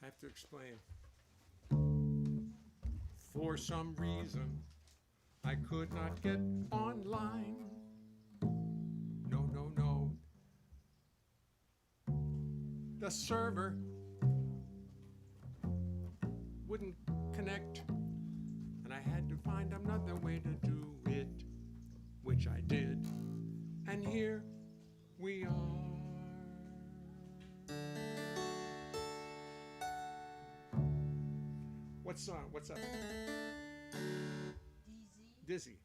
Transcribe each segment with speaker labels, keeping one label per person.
Speaker 1: I have to explain. For some reason, I could not get online. No, no, no. The server wouldn't connect, and I had to find another way to do it, which I did. And here we are. What song? What's up? Dizzy.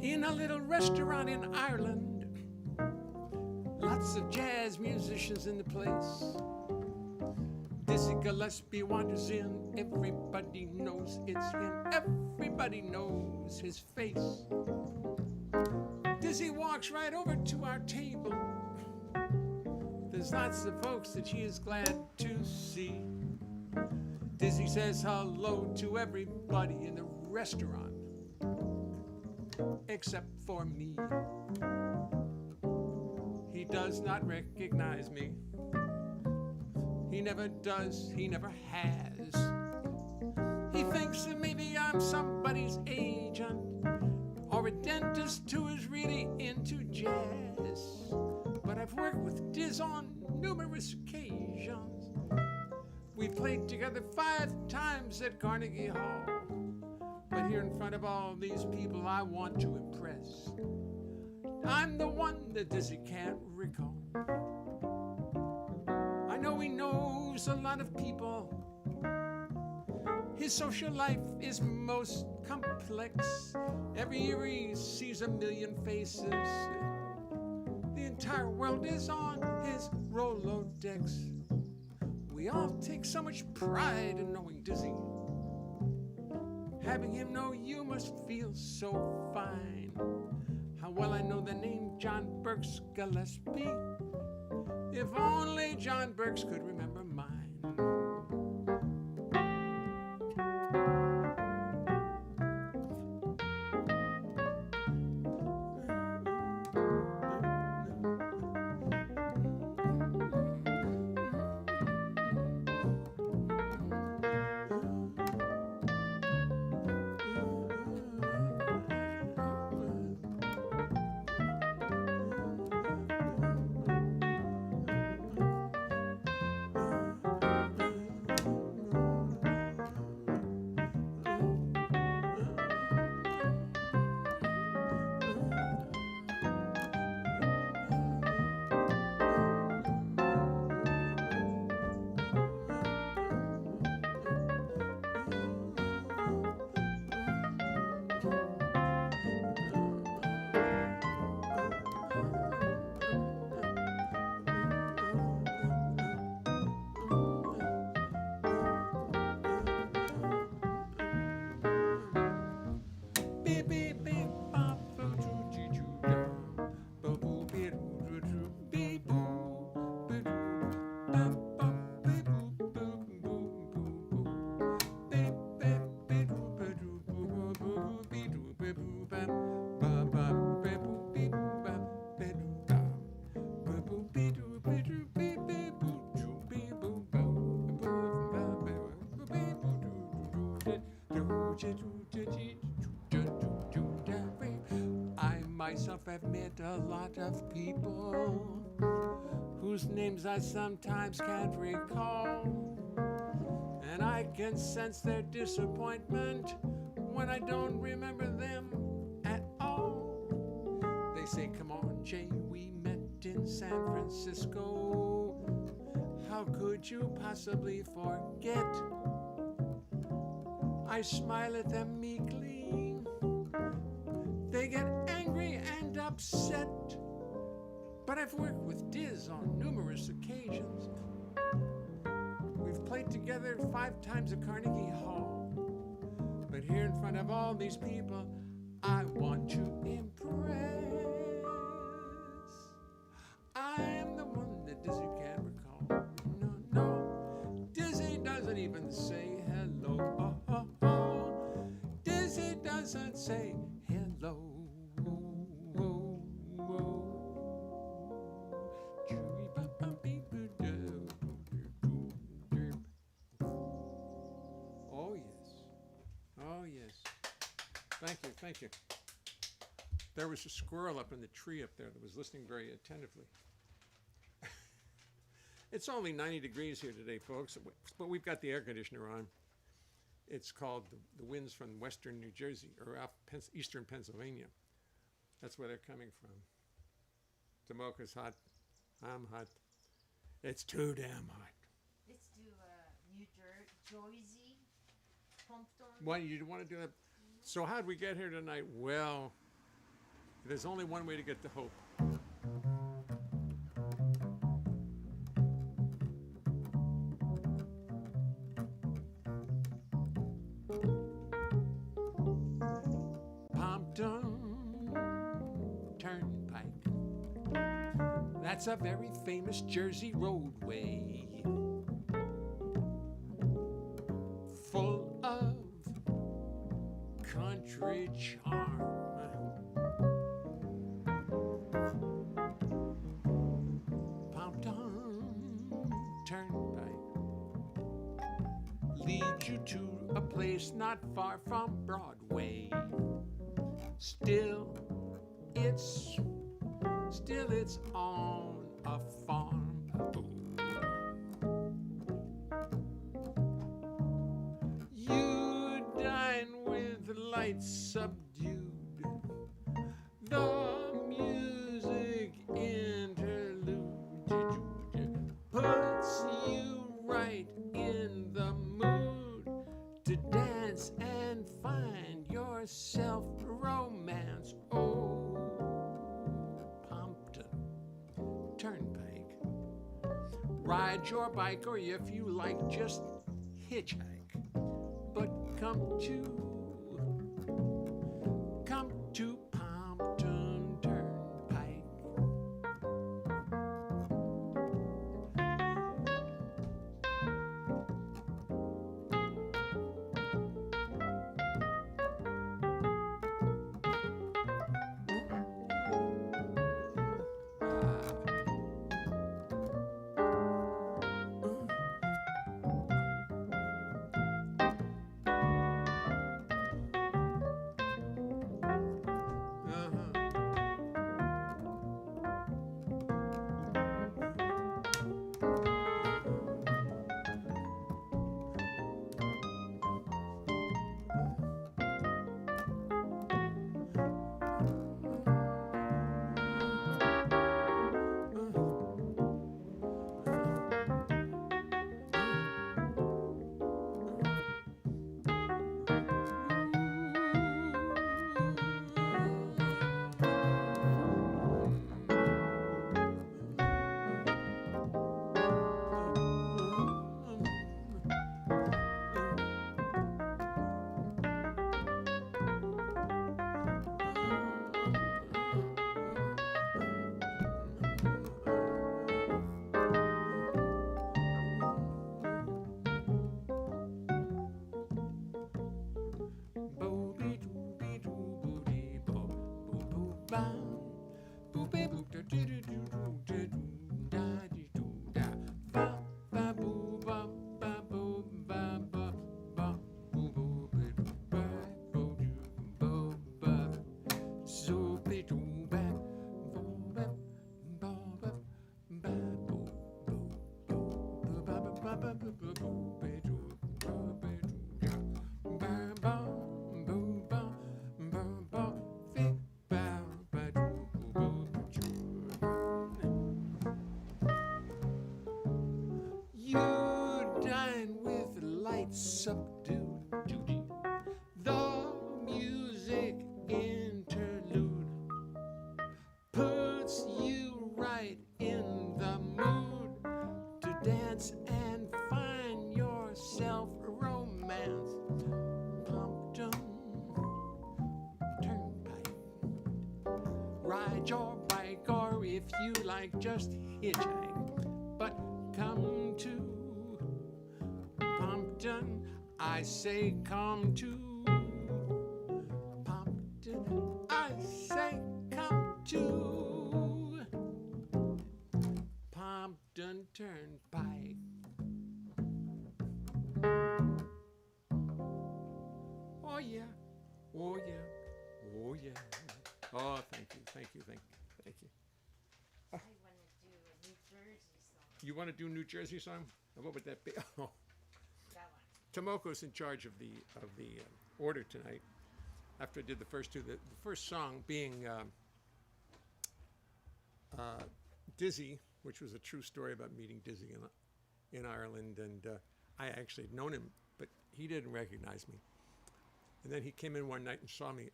Speaker 1: In a little restaurant in Ireland, lots of jazz musicians in the place. Dizzy Gillespie wanders in, everybody knows it's him, everybody knows his face. Dizzy walks right over to our table. There's lots of folks that he is glad to see. Dizzy says hello to everybody in the restaurant, except for me. He does not recognize me. He never does, he never has. He thinks that maybe I'm somebody's agent or a dentist who is really into jazz. But I've worked with Diz on numerous occasions. We played together 5 times at Carnegie Hall. But here in front of all these people I want to impress, I'm the one that Dizzy can't recall. I know he knows a lot of people. His social life is most complex. Every year he sees a million faces. The entire world is on his Rolodex. We all take so much pride in knowing Dizzy. Having him know you must feel so fine. How well I know the name John Burks Gillespie. If only John Burks could remember mine. I myself have met a lot of people whose names I sometimes can't recall, and I can sense their disappointment when I don't remember them at all. They say, come on, Jay, we met in San Francisco. How could you possibly forget? I smile at them meekly. They get angry and upset. But I've worked with Diz on numerous occasions. We've played together 5 times at Carnegie Hall. But here in front of all these people, I want to impress. I am the one that Dizzy can't recall. No, no. even say hello. Oh, oh, oh. Dizzy doesn't say hello. Oh, yes. Oh, yes. Thank you, thank you. There was a squirrel up in the tree up there that was listening very attentively. It's only 90 degrees here today, folks, but we've got the air conditioner on. It's called the winds from western New Jersey, or eastern Pennsylvania. That's where they're coming from. Tomoka's hot. I'm hot. It's too damn hot.
Speaker 2: Let's do New Jersey, Compton.
Speaker 1: Why you want to do that? So how'd we get here tonight? Well, there's only one way to get to hope. Turnpike. That's a very famous Jersey roadway, full of country charm. Pompton Turnpike leads you to a place not far from Broadway. Still it's on a farm. You dine with lights subdued, the music interlude puts you right in the mood to dance and find yourself romance. Oh, Turnpike. Ride your bike, or if you like, just hitchhike. But come to Pompton Turnpike. Subdued duty, the music interlude puts you right in the mood to dance and find yourself romance. Pompton Turnpike. Ride your bike, or if you like, just hitchhike. But come to Pompton Pompton, I say come to. Pompton, I say come to. Pompton Turnpike. Oh yeah, oh yeah, oh yeah. Oh, thank you, thank you, thank you, thank you.
Speaker 2: I want to do a New Jersey song.
Speaker 1: You want to do New Jersey song? What would that be? Oh,
Speaker 2: That one.
Speaker 1: Tomoko's in charge of the order tonight. After I did the first two, the first song being Dizzy, which was a true story about meeting Dizzy in Ireland, and I actually had known him, but he didn't recognize me. And then he came in one night and saw me,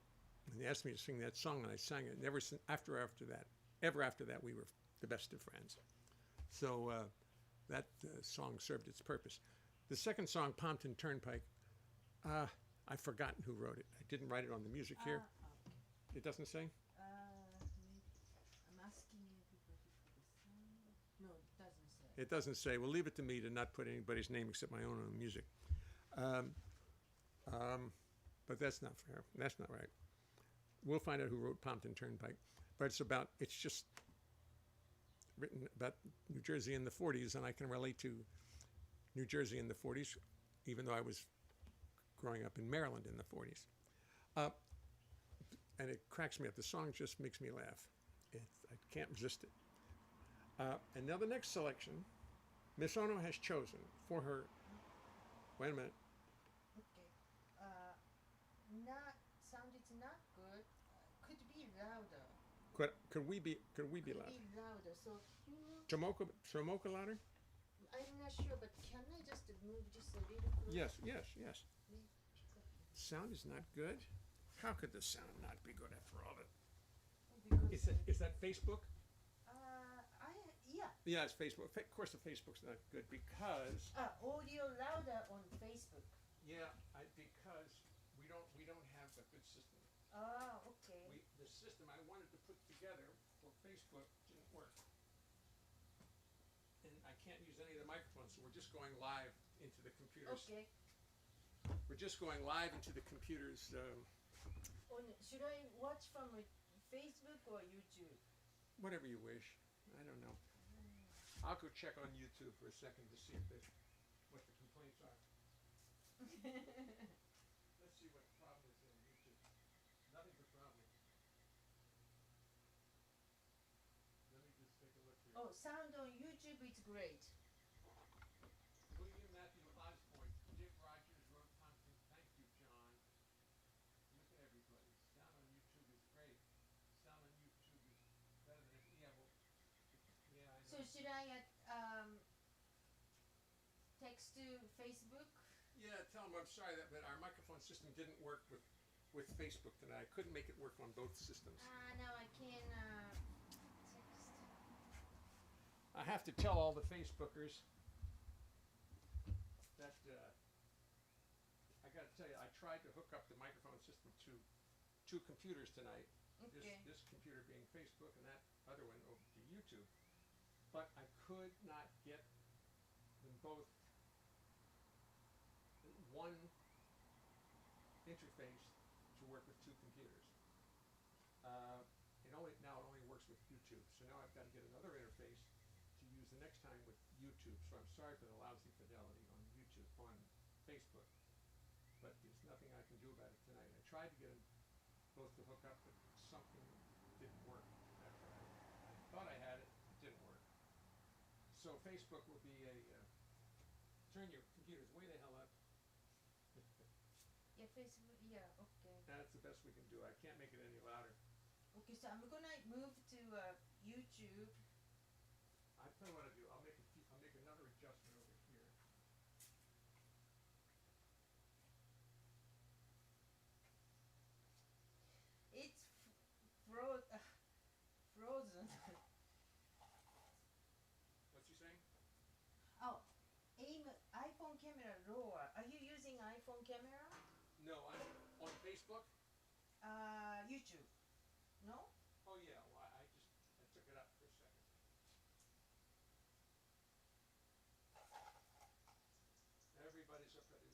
Speaker 1: and he asked me to sing that song, and I sang it. And ever since after that, we were the best of friends. So that song served its purpose. The second song, Pompton Turnpike, I've forgotten who wrote it. I didn't write it on the music here.
Speaker 2: Okay.
Speaker 1: It doesn't say?
Speaker 2: I'm asking everybody for the song. No, it doesn't say.
Speaker 1: It doesn't say. Well, leave it to me to not put anybody's name except my own on the music. But that's not fair. That's not right. We'll find out who wrote Pompton Turnpike. But it's just written about New Jersey in the 40s, and I can relate to New Jersey in the 40s, even though I was growing up in Maryland in the 40s. And it cracks me up. The song just makes me laugh. I can't resist it. And now the next selection, Miss Ono has chosen for her. Wait a minute.
Speaker 2: Okay. Not sound. It's not good. Could be louder.
Speaker 1: Could we be
Speaker 2: Could
Speaker 1: louder?
Speaker 2: be louder. So
Speaker 1: Tomoka louder?
Speaker 2: I'm not sure, but can I just move just a little closer?
Speaker 1: Yes.
Speaker 2: Maybe.
Speaker 1: Sound is not good. How could the sound not be good after all that?
Speaker 2: Because
Speaker 1: Is that Facebook?
Speaker 2: yeah.
Speaker 1: Yeah, it's Facebook. Of course, the Facebook's not good because
Speaker 2: Audio louder on Facebook.
Speaker 1: because we don't have a good system.
Speaker 2: Okay.
Speaker 1: The system I wanted to put together for Facebook didn't work, and I can't use any of the microphones, so we're just going live into the computers.
Speaker 2: Okay.
Speaker 1: We're just going live into the computers.
Speaker 2: Should I watch from Facebook or YouTube?
Speaker 1: Whatever you wish. I don't know. I'll go check on YouTube for a second to see what the complaints are. Let's see what the problem is in YouTube. Nothing but problems. Let me just take a look here.
Speaker 2: Sound on YouTube is great.
Speaker 1: William Matthew Osborne, Dick Rogers wrote Pumpkin. Thank you, John. Look at everybody. Sound on YouTube is great. Sound on YouTube is better than yeah. Well, yeah, I know.
Speaker 2: So should I text to Facebook?
Speaker 1: Yeah, tell them I'm sorry that our microphone system didn't work with Facebook tonight. I couldn't make it work on both systems.
Speaker 2: Now I can text.
Speaker 1: I have to tell all the Facebookers that I got to tell you, I tried to hook up the microphone system to two computers tonight.
Speaker 2: Okay.
Speaker 1: This computer being Facebook and that other one over to YouTube. But I could not get them both one interface to work with two computers. It only works with YouTube. So now I've got to get another interface to use the next time with YouTube. So I'm sorry for the lousy fidelity on YouTube, on Facebook. But there's nothing I can do about it tonight. I tried to get them both to hook up, but something didn't work. After I thought I had it, it didn't work. So Facebook will be turn your computers way the hell up.
Speaker 2: Yeah, Facebook. Yeah, okay.
Speaker 1: That's the best we can do. I can't make it any louder.
Speaker 2: Okay, so I'm gonna move to YouTube.
Speaker 1: I tell you what I do. I'll make another adjustment over here.
Speaker 2: It's frozen.
Speaker 1: What's he saying?
Speaker 2: Aim iPhone camera lower. Are you using iPhone camera?
Speaker 1: No, I'm on Facebook.
Speaker 2: YouTube. No?
Speaker 1: Oh yeah. Well, I took it up for a second. Everybody's up at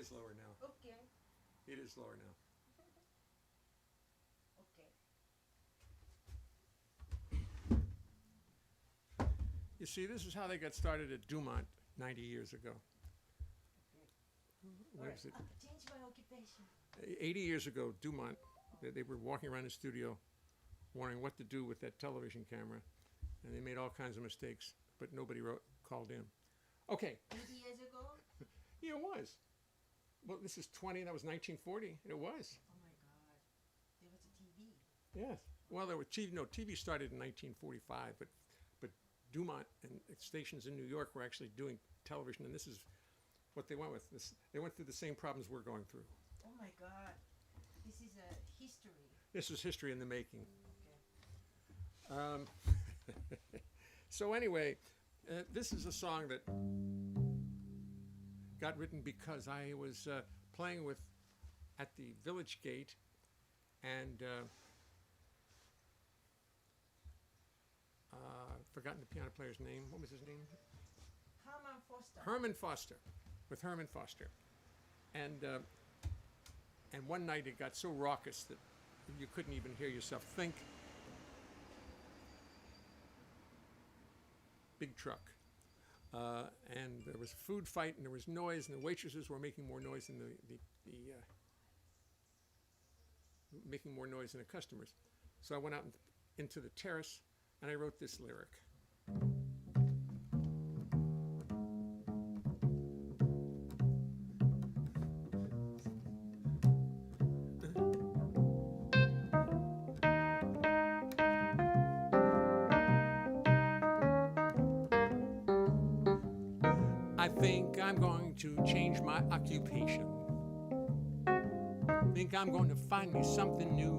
Speaker 1: is lower now.
Speaker 2: Okay.
Speaker 1: It is lower now.
Speaker 2: Okay.
Speaker 1: You see, this is how they got started at Dumont 90 years ago. What is it?
Speaker 2: Change my occupation.
Speaker 1: 80 years ago, Dumont, they were walking around the studio wondering what to do with that television camera, and they made all kinds of mistakes, but nobody called in. Okay.
Speaker 2: 80 years ago?
Speaker 1: Yeah, it was. Well, this is 20, that was 1940. It was.
Speaker 2: Oh my God. There was a TV.
Speaker 1: Yes. Well, there were TV. No, TV started in 1945, but Dumont and stations in New York were actually doing television, and this is what they went with. They went through the same problems we're going through.
Speaker 2: Oh my God. This is a history.
Speaker 1: This is history in the making.
Speaker 2: Okay.
Speaker 1: So anyway, this is a song that got written because I was playing at the Village Gate, and forgotten the piano player's name. What was his name?
Speaker 2: Herman Foster.
Speaker 1: Herman Foster, with Herman Foster, and one night it got so raucous that you couldn't even hear yourself think. Big truck, and there was a food fight, and there was noise, and the waitresses were making more noise than making more noise than the customers. So I went out into the terrace, and I wrote this lyric. I think I'm going to change my occupation. Think I'm going to find me something new.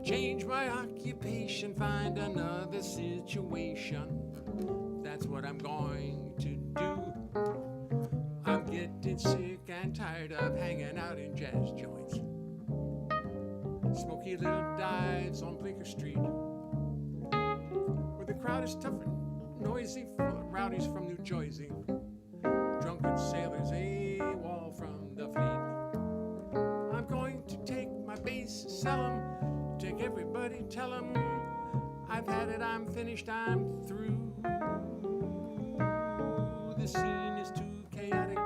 Speaker 1: Change my occupation, find another situation. That's what I'm going to do. I'm getting sick and tired of hanging out in jazz joints. Smoky little dives on Bleecker Street, where the crowd is tough and noisy, full of rowdies from New Jersey, drunken sailors AWOL from the fleet. I'm going to take my bass, sell 'em, take everybody, tell 'em I've had it, I'm finished, I'm through. The scene is too chaotic,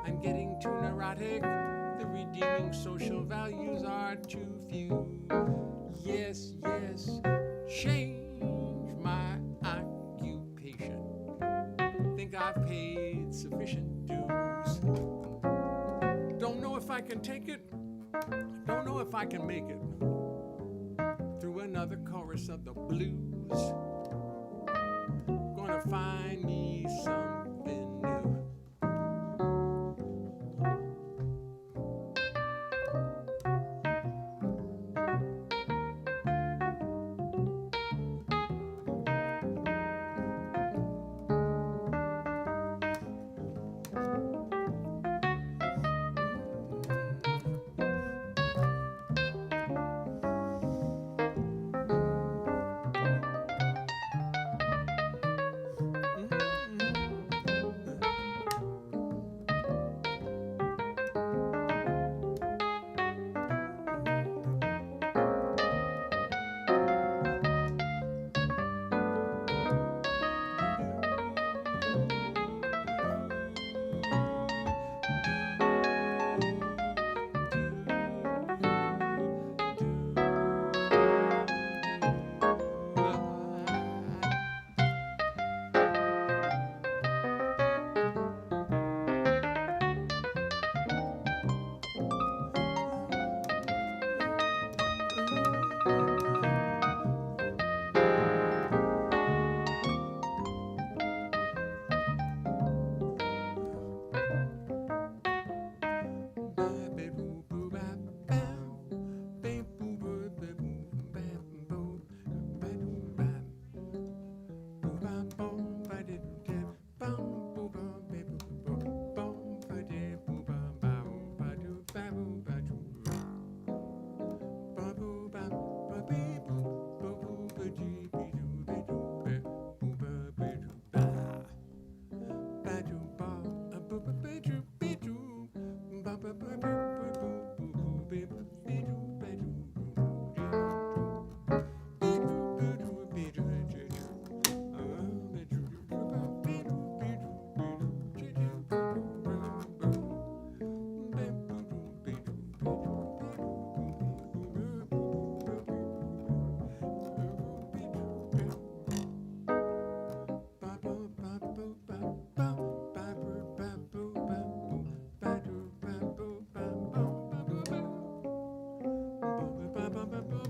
Speaker 1: I'm getting too neurotic, the redeeming social values are too few. Yes, yes, change my occupation. Think I've paid sufficient dues. Don't know if I can take it, don't know if I can make it through another chorus of the blues. Gonna find me something new.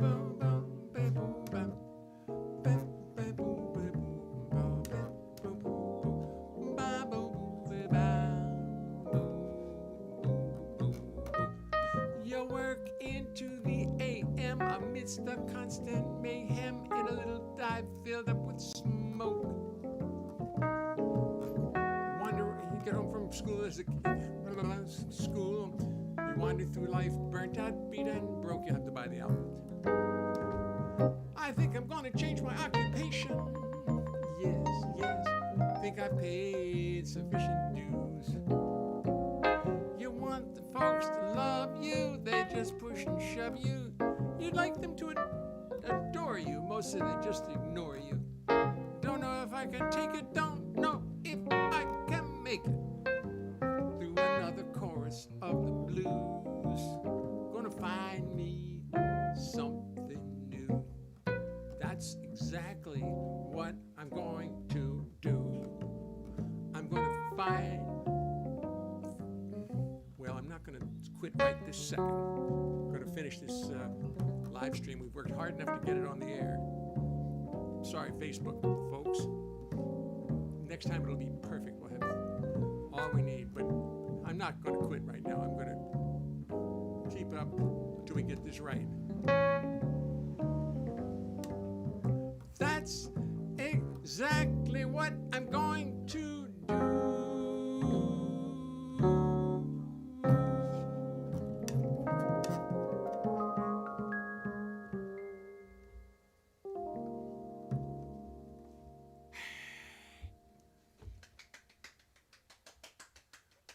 Speaker 1: You work into the AM amidst the constant mayhem in a little dive filled up with smoke. You get home from school as a school. You wander through life burnt out, beat and broke. You have to buy the album. I think I'm gonna change my occupation. Yes, yes. Think I've paid sufficient dues. You want the folks to love you, they just push and shove you. You'd like them to adore you, mostly they just ignore you. Don't know if I can take it, don't know if I can make it through another chorus of the blues. Gonna find me something new. That's exactly what I'm going to do. I'm gonna find. Well, I'm not gonna quit right this second. I'm gonna finish this live stream. We've worked hard enough to get it on the air. Sorry, Facebook folks. Next time it'll be perfect. We'll have all we need. But I'm not going to quit right now. I'm going to keep up until we get this right. That's exactly what I'm going to do.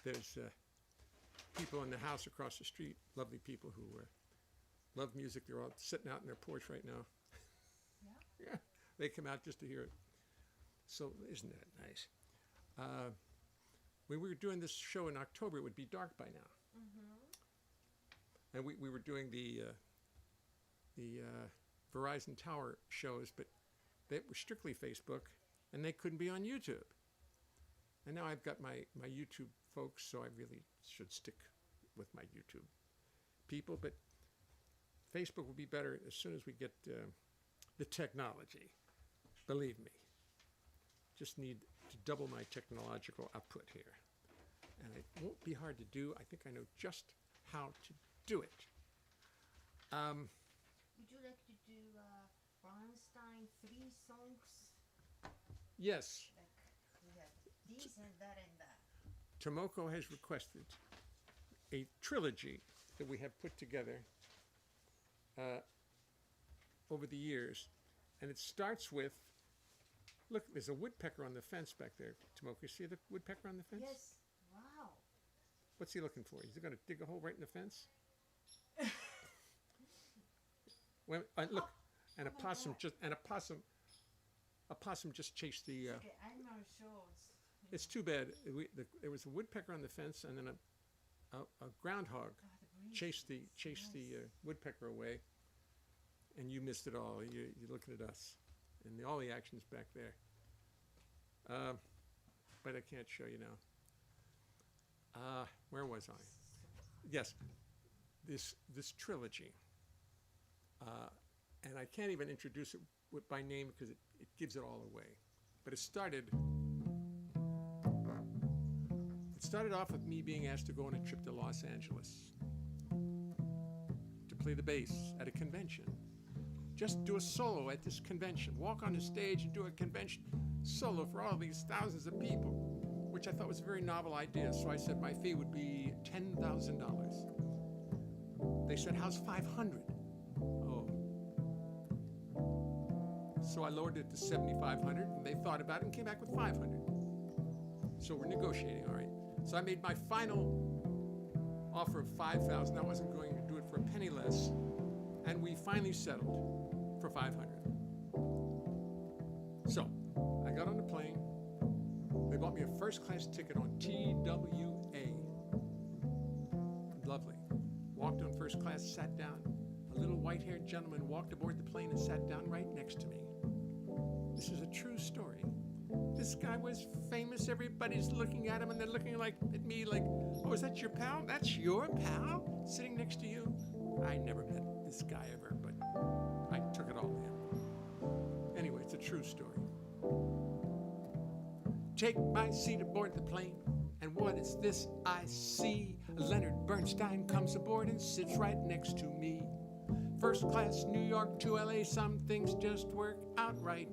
Speaker 1: There's people in the house across the street, lovely people who love music. They're all sitting out in their porch right now.
Speaker 2: Yeah?
Speaker 1: Yeah, they come out just to hear it. So isn't that nice? When we were doing this show in October, it would be dark by now. Mm-hmm. And we were doing the Verizon Tower shows, but they were strictly Facebook, and they couldn't be on YouTube. And now I've got my YouTube folks, so I really should stick with my YouTube people. But Facebook will be better as soon as we get the technology. Believe me. Just need to double my technological output here. And it won't be hard to do. I think I know just how to do it.
Speaker 2: Would you like to do Bronstein 3 songs?
Speaker 1: Yes.
Speaker 2: Like we have these and that and that.
Speaker 1: Tomoko has requested a trilogy that we have put together over the years. And it starts with, look, there's a woodpecker on the fence back there. Tomoko, you see the woodpecker on the fence?
Speaker 2: Yes. Wow.
Speaker 1: What's he looking for? Is he going to dig a hole right in the fence? Well, look, and a possum just chased the.
Speaker 2: Okay, animal shows.
Speaker 1: It's too bad. There was a woodpecker on the fence, and then a groundhog chased the woodpecker away, and you missed it all. You're looking at us, and all the action's back there. But I can't show you now. Where was I? Yes, this trilogy. And I can't even introduce it by name because it gives it all away. But it started off with me being asked to go on a trip to Los Angeles to play the bass at a convention. Just do a solo at this convention. Walk on the stage and do a convention solo for all these thousands of people, which I thought was a very novel idea. So I said my fee would be $10,000. They said, how's 500? Oh. So I lowered it to 7,500, and they thought about it and came back with 500. So we're negotiating, all right. So I made my final offer of 5,000. I wasn't going to do it for a penny less, and we finally settled for 500. So I got on the plane. They bought me a first-class ticket on TWA. Lovely. Walked on first class, sat down. A little white-haired gentleman walked aboard the plane and sat down right next to me. This is a true story. This guy was famous. Everybody's looking at him, and they're looking at me like, oh, is that your pal? That's your pal? Sitting next to you? I never met this guy ever, but true story. Take my seat aboard the plane, and what is this I see? Leonard Bernstein comes aboard and sits right next to me. First class New York to LA, some things just work out right.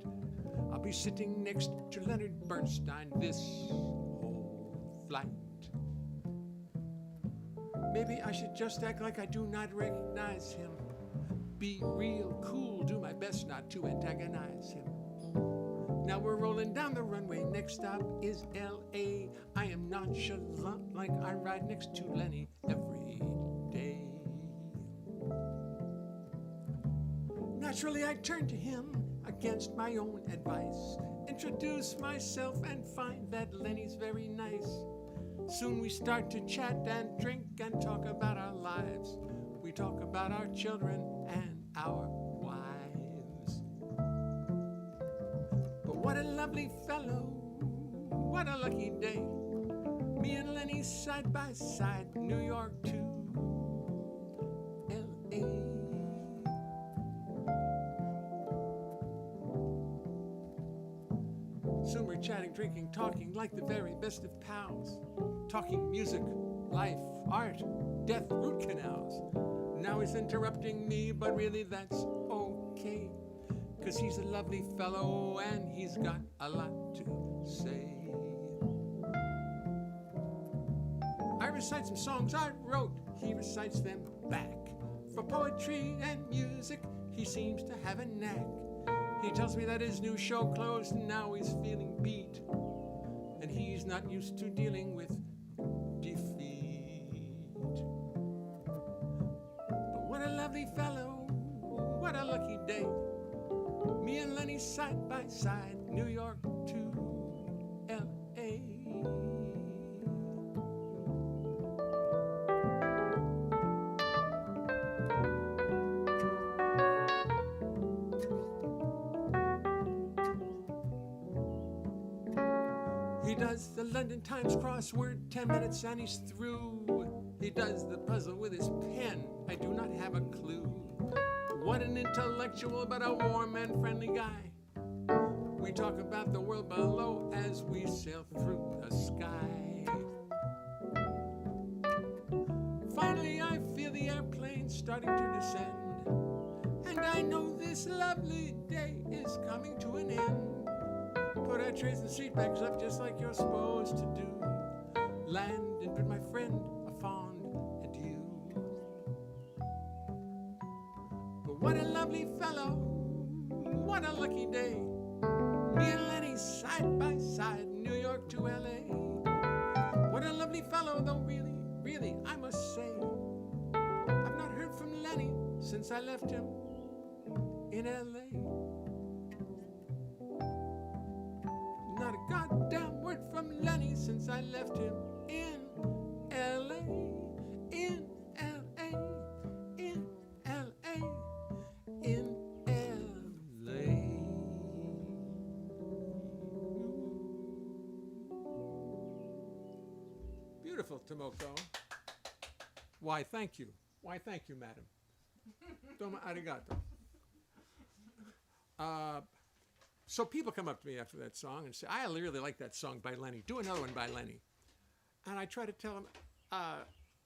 Speaker 1: I'll be sitting next to Leonard Bernstein this whole flight. Maybe I should just act like I do not recognize him. Be real cool, do my best not to antagonize him. Now we're rolling down the runway, next stop is L.A. I am nonchalant like I ride next to Lenny every day. Naturally I turn to him against my own advice, introduce myself and find that Lenny's very nice. Soon we start to chat and drink and talk about our lives. We talk about our children and our wives. But what a lovely fellow, what a lucky day. Me and Lenny side by side, New York to L.A. Soon we're chatting, drinking, talking like the very best of pals. Talking music, life, art, death, root canals. Now he's interrupting me, but really that's okay. 'Cause he's a lovely fellow and he's got a lot to say. I recite some songs I wrote, he recites them back. For poetry and music, he seems to have a knack. He tells me that his new show closed and now he's feeling beat. And he's not used to dealing with defeat. But what a lovely fellow, what a lucky day. Me and Lenny side by side, New York to L.A. He does the London Times crossword, 10 minutes and he's through. He does the puzzle with his pen, I do not have a clue. What an intellectual but a warm and friendly guy. We talk about the world below as we sail through the sky. Finally I feel the airplane starting to descend, and I know this lovely day is coming to an end. Put our trays and seat bags up just like you're supposed to do. Land and bid my friend a fond adieu. But what a lovely fellow, what a lucky day. Me and Lenny side by side, New York to L.A. What a lovely fellow, though really, really, I must say, I've not heard from Lenny since I left him in L.A. Not a goddamn word from Lenny since I left him in L.A., in L.A., in L.A., in L.A. Beautiful, Tomoko. Why, thank you. Why, thank you, madam. Domo arigato. So people come up to me after that song and say, I really like that song by Lenny. Do another one by Lenny. And I try to tell them,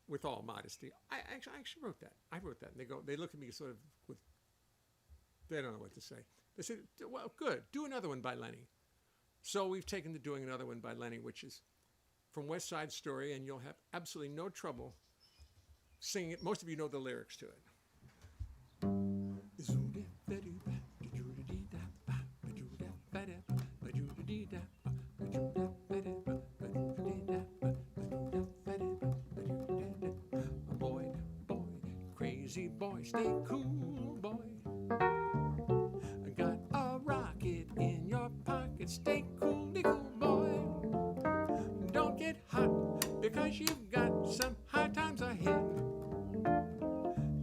Speaker 1: with all modesty, I actually wrote that. I wrote that. And they look at me sort of with, they don't know what to say. They say, well, good, do another one by Lenny. So we've taken to doing another one by Lenny, which is from West Side Story, and you'll have absolutely no trouble singing it. Most of you know the lyrics to it. Boy, crazy boy, stay cool, boy. Got a rocket in your pocket, stay cool, boy. Don't get hot because you've got some hard times ahead.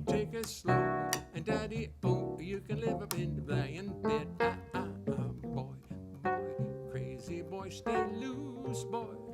Speaker 1: Take it slow, and daddy, oh, you can live up in the lion bed. Boy, crazy boy, stay loose, boy.